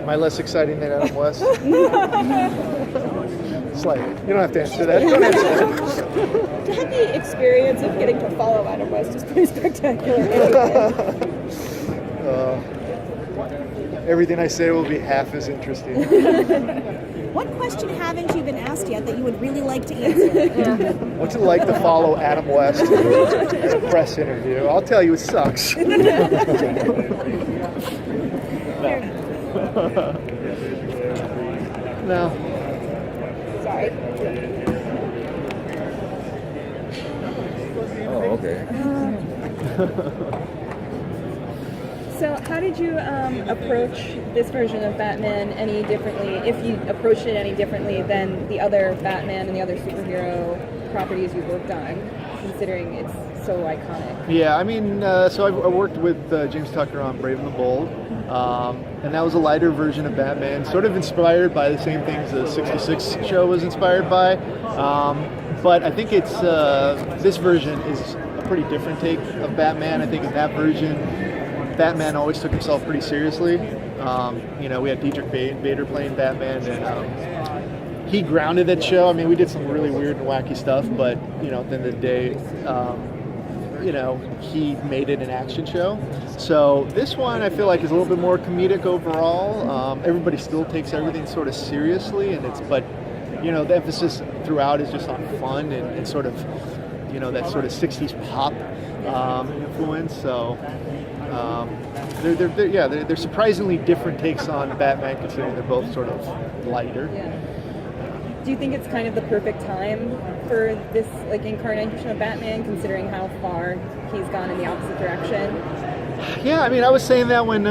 Am I less exciting than Adam West? Slightly. You don't have to answer that. Don't answer that. To have the experience of getting to follow Adam West is pretty spectacular. Everything I say will be half as interesting. What question haven't you been asked yet that you would really like to answer? What's it like to follow Adam West in a press interview? I'll tell you, it sucks. No. Sorry. Oh, okay. So how did you approach this version of Batman any differently, if you approached it any differently than the other Batman and the other superhero properties you've worked on, considering it's so iconic? Yeah, I mean, so I worked with James Tucker on Brave and the Bold, and that was a lighter version of Batman, sort of inspired by the same things the 66 show was inspired by, but I think it's this version is a pretty different take of Batman. I think in that version, Batman always took himself pretty seriously. You know, we had Diedrich Bader playing Batman, and he grounded that show. I mean, we did some really weird and wacky stuff, but, you know, at the end of the day, you know, he made it an action show. So this one, I feel like, is a little bit more comedic overall. Everybody still takes everything sort of seriously, but, you know, the emphasis throughout is just on fun and sort of, you know, that sort of 60s pop influence. So they're surprisingly different takes on Batman, considering they're both sort of lighter. Yeah. Do you think it's kind of the perfect time for this incarnation of Batman, considering how far he's gone in the opposite direction? Yeah, I mean, I was saying that when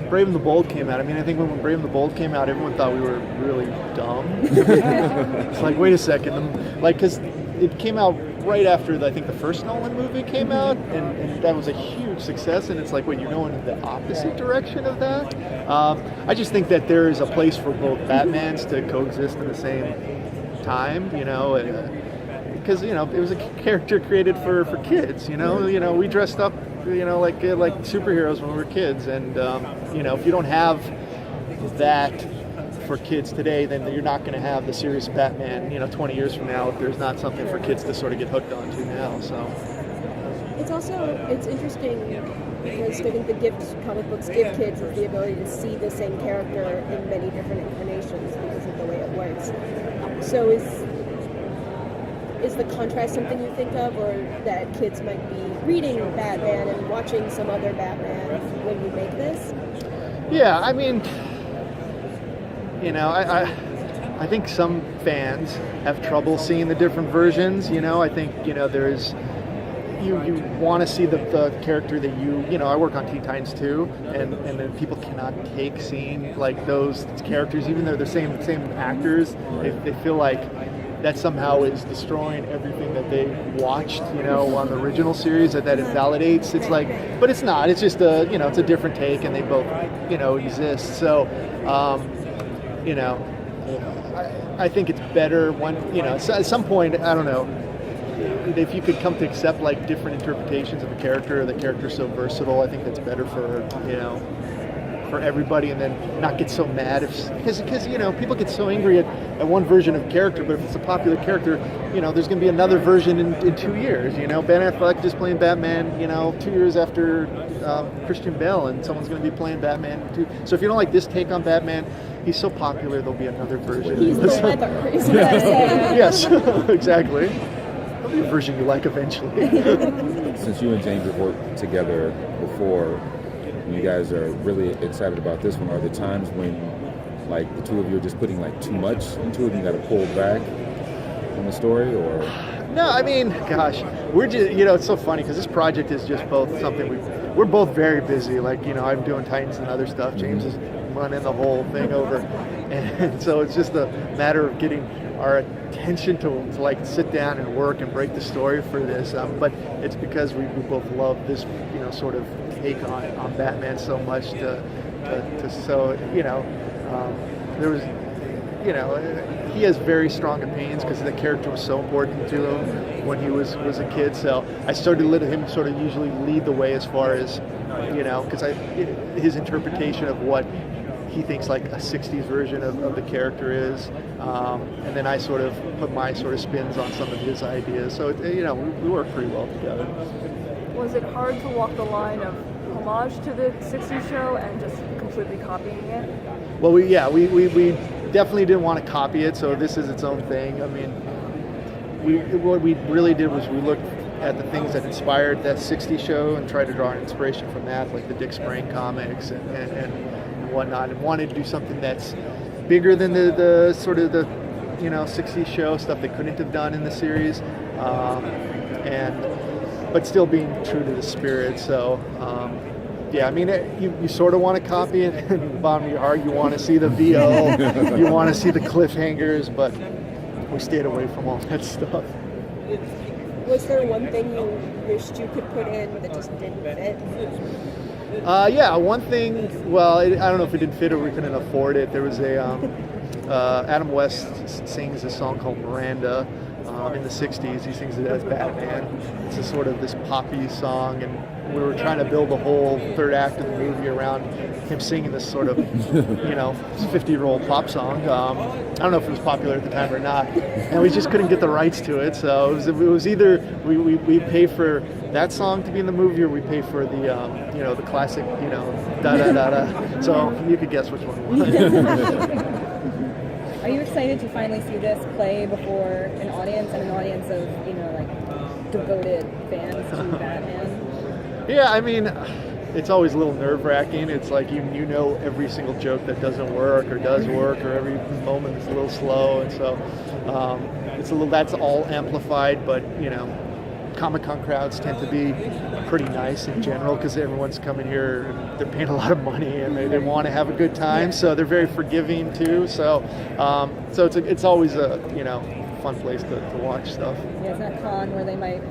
Brave and the Bold came out. I mean, I think when Brave and the Bold came out, everyone thought we were really dumb. It's like, wait a second, because it came out right after I think the first Nolan movie came out, and that was a huge success. And it's like, wait, you're going in the opposite direction of that? I just think that there is a place for both Batmans to coexist in the same time, you know, because you know it was a character created for kids. You know, we dressed up, you know, like superheroes when we were kids, and you know, if you don't have that for kids today, then you're not going to have the serious Batman, you know, 20 years from now if there's not something for kids to sort of get hooked onto now. So It's interesting because I think comic books give kids is the ability to see the same character in many different incarnations because of the way it works. So is the contrast something you think of, or that kids might be reading Batman and watching some other Batman when you make this? Yeah, I mean, you know, I think some fans have trouble seeing the different versions. You know, I think, you know, there's you want to see the character that you know, I work on Teen Titans too, and then people cannot take seeing like those characters, even though they're same actors. They feel like that somehow is destroying everything that they watched, you know, on the original series, that it validates. It's like, but it's not. It's just you know, it's a different take, and they both, you know, exist. So, you know, I think it's better when, you know, at some point, I don't know, if you could come to accept like different interpretations of a character, or the character's so versatile, I think that's better for, you know, for everybody, and then not get so mad because you know, people get so angry at one version of a character, but if it's a popular character, you know, there's going to be another version in 2 years. You know, Ben Affleck just playing Batman, you know, 2 years after Christian Bale, and someone's going to be playing Batman too. So if you don't like this take on Batman, he's so popular, there'll be another version. He's the weather. Yes, exactly. There'll be a version you like eventually. Since you and James have worked together before, you guys are really excited about this one. Are there times when, like, the two of you are just putting like too much into it and you got to pull back on the story, or? No, I mean, gosh, we're just, you know, it's so funny because this project is just both something we're both very busy. Like, you know, I'm doing Titans and other stuff. James is running the whole thing over, and so it's just a matter of getting our attention to like sit down and work and break the story for this. But it's because we both love this, you know, sort of take on Batman so much to so, you know, there was, you know, he has very strong opinions because the character was so important to him when he was a kid. So I started letting him sort of usually lead the way as far as, you know, because his interpretation of what he thinks like a 60s version of the character is, and then I sort of put my sort of spins on some of his ideas. So we work pretty well together. Was it hard to walk the line of homage to the 60s show and just completely copying it? Well, we definitely didn't want to copy it, so this is its own thing. I mean, what we really did was we looked at the things that inspired that 60s show and tried to draw an inspiration from that, like the Dick Sprang comics and whatnot, and wanted to do something that's bigger than the sort of the 60s show stuff they couldn't have done in the series, but still being true to the spirit. So yeah, I mean, you sort of want to copy it, and in the bottom of your heart, you want to see the VO, you want to see the cliffhangers, but we stayed away from all that stuff. Was there one thing you wished you could put in that just didn't fit? Yeah, one thing, well, I don't know if it didn't fit or we couldn't afford it. There was Adam West sings a song called Miranda in the 60s. He sings it as Batman. It's a sort of this poppy song, and we were trying to build the whole third act of the movie around him singing this sort of, 50-year-old pop song. I don't know if it was popular at the time or not, and we just couldn't get the rights to it. So it was either we pay for that song to be in the movie, or we pay for the the classic da da da da. So you could guess which one it was. Are you excited to finally see this play before an audience and an audience of devoted fans to Batman? Yeah, I mean, it's always a little nerve-wracking. It's like you know every single joke that doesn't work or does work, or every moment is a little slow, and so that's all amplified. But Comic-Con crowds tend to be pretty nice in general because everyone's coming here and they're paying a lot of money and they want to have a good time, so they're very forgiving too. So it's always a fun place to watch stuff. Yeah, it's not a con where they might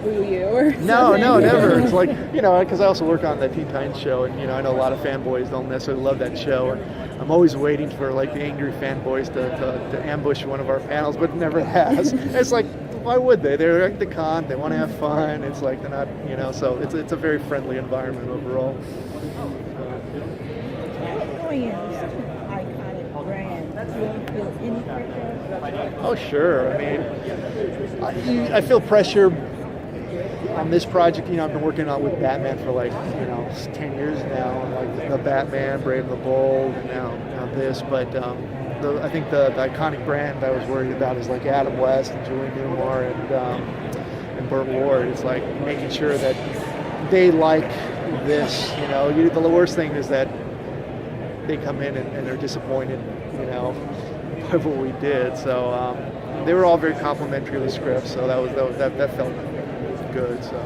boo you or No, never. It's like, because I also work on the Teen Titans show, and I know a lot of fanboys don't necessarily love that show, and I'm always waiting for like the angry fanboys to ambush one of our panels, but it never has. It's like, why would they? They're at the con, they want to have fun. It's like they're not, so it's a very friendly environment overall. Oh yeah, such an iconic brand. Do you feel any pressure? Oh sure. I mean, I feel pressure on this project. I've been working on with Batman for 10 years now, and like the Batman, Brave and the Bold, and now this. But I think the iconic brand I was worried about is like Adam West and Julie Newmar and Burt Ward. It's like making sure that they like this. The worst thing is that they come in and they're disappointed, by what we did. So they were all very complimentary of the script, so that felt good. So.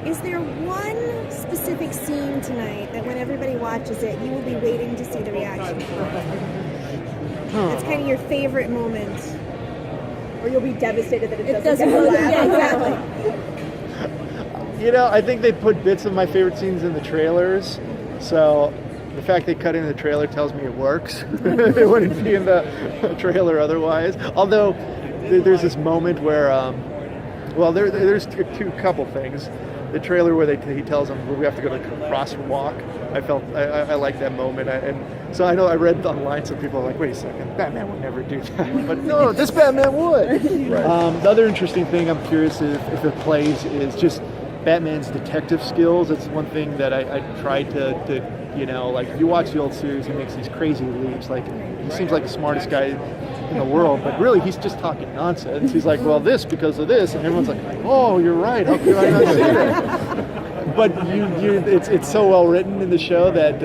Is there one specific scene tonight that when everybody watches it, you will be waiting to see the reaction for? That's kind of your favorite moment. Or you'll be devastated that it doesn't go go that. exactly. I think they put bits of my favorite scenes in the trailers, so the fact they cut in the trailer tells me it works. It wouldn't be in the trailer otherwise. Although there's this moment where, there's two couple things. The trailer where he tells them we have to go to the crosswalk. I like that moment, and so I know I read online some people are like, wait a second, Batman would never do that, but no, this Batman would. Right. The other interesting thing I'm curious if it plays is just Batman's detective skills. It's one thing that I tried to like if you watch the old series, he makes these crazy leaps. Like he seems like the smartest guy in the world, but really he's just talking nonsense. He's like, well, this because of this, and everyone's like, oh, you're right. How could I not see that? But it's so well written in the show that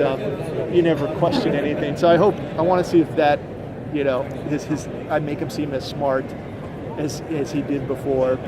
you never question anything. So I want to see if that, I make him seem as smart as he did before. But